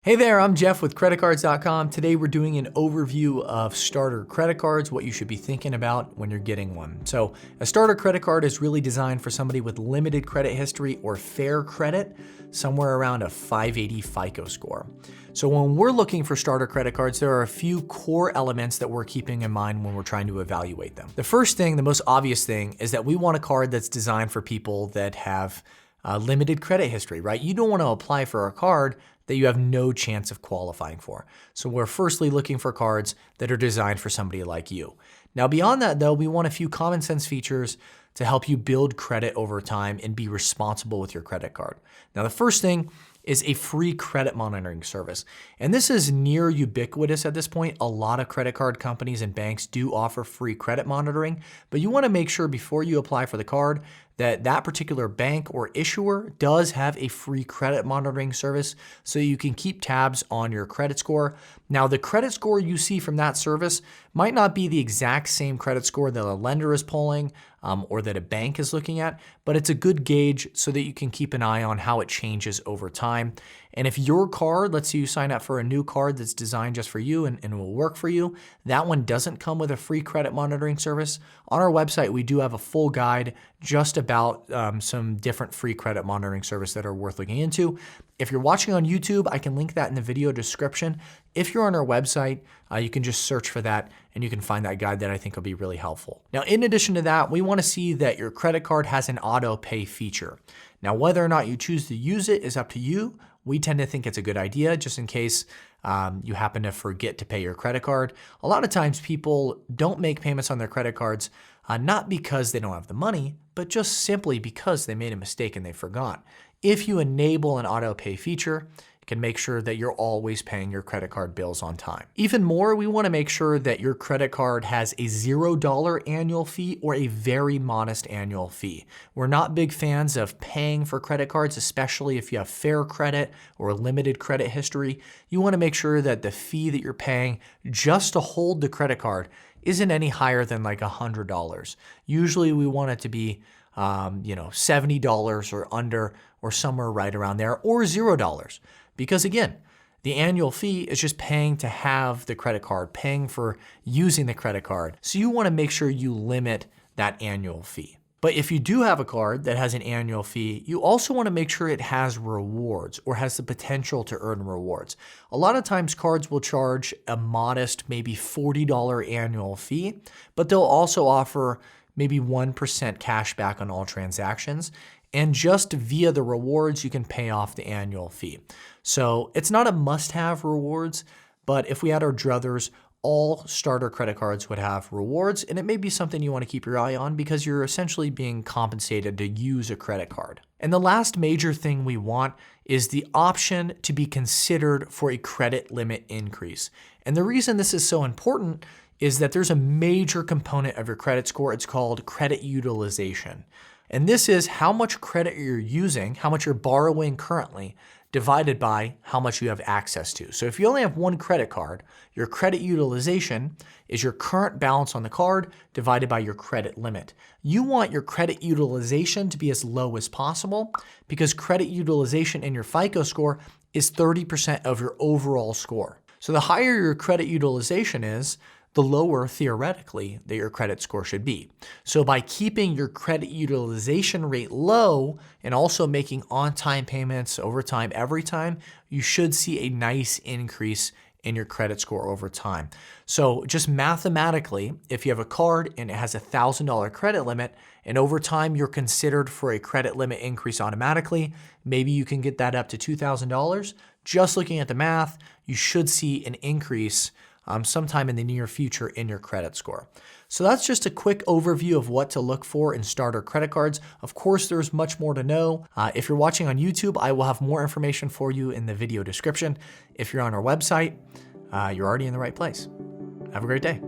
Hey there, I'm Jeff with CreditCards.com. Today we're doing an overview of starter credit cards, what you should be thinking about when you're getting one. So a starter credit card is really designed for somebody with limited credit history or fair credit, somewhere around a 580 FICO score. So when we're looking for starter credit cards, there are a few core elements that we're keeping in mind when we're trying to evaluate them. The first thing, the most obvious thing, is that we want a card that's designed for people that have limited credit history, right? You don't want to apply for a card that you have no chance of qualifying for. So we're firstly looking for cards that are designed for somebody like you. Now beyond that though, we want a few common sense features to help you build credit over time and be responsible with your credit card. Now the first thing is a free credit monitoring service. And this is near ubiquitous at this point. A lot of credit card companies and banks do offer free credit monitoring, but you want to make sure before you apply for the card that that particular bank or issuer does have a free credit monitoring service so you can keep tabs on your credit score. Now, the credit score you see from that service might not be the exact same credit score that a lender is pulling or that a bank is looking at, but it's a good gauge so that you can keep an eye on how it changes over time. And if your card, let's say you sign up for a new card that's designed just for you and will work for you, that one doesn't come with a free credit monitoring service. On our website, we do have a full guide just about some different free credit monitoring services that are worth looking into. If you're watching on YouTube, I can link that in the video description. If you're on our website, you can just search for that and you can find that guide that I think will be really helpful. Now, in addition to that, we want to see that your credit card has an auto pay feature. Now, whether or not you choose to use it is up to you. We tend to think it's a good idea just in case you happen to forget to pay your credit card. A lot of times people don't make payments on their credit cards, not because they don't have the money, but just simply because they made a mistake and they forgot. If you enable an auto pay feature, it can make sure that you're always paying your credit card bills on time. Even more, we want to make sure that your credit card has a $0 annual fee or a very modest annual fee. We're not big fans of paying for credit cards, especially if you have fair credit or limited credit history. You want to make sure that the fee that you're paying just to hold the credit card isn't any higher than like $100. Usually we want it to be $70 or under, or somewhere right around there, or $0. Because again, the annual fee is just paying to have the credit card, paying for using the credit card. So you want to make sure you limit that annual fee. But if you do have a card that has an annual fee, you also want to make sure it has rewards or has the potential to earn rewards. A lot of times cards will charge a modest, maybe $40 annual fee, but they'll also offer maybe 1% cash back on all transactions. And just via the rewards, you can pay off the annual fee. So it's not a must-have rewards, but if we had our druthers, all starter credit cards would have rewards, and it may be something you want to keep your eye on because you're essentially being compensated to use a credit card. And the last major thing we want is the option to be considered for a credit limit increase. And the reason this is so important is that there's a major component of your credit score. It's called credit utilization. And this is how much credit you're using, how much you're borrowing currently, divided by how much you have access to. So if you only have one credit card, your credit utilization is your current balance on the card divided by your credit limit. You want your credit utilization to be as low as possible because credit utilization in your FICO score is 30% of your overall score. So the higher your credit utilization is, the lower theoretically that your credit score should be. So by keeping your credit utilization rate low and also making on-time payments over time every time, you should see a nice increase in your credit score over time. So just mathematically, if you have a card and it has a $1,000 credit limit and over time you're considered for a credit limit increase automatically, maybe you can get that up to $2,000. Just looking at the math, you should see an increase sometime in the near future in your credit score. So that's just a quick overview of what to look for in starter credit cards. Of course, there's much more to know. If you're watching on YouTube, I will have more information for you in the video description. If you're on our website, you're already in the right place. Have a great day.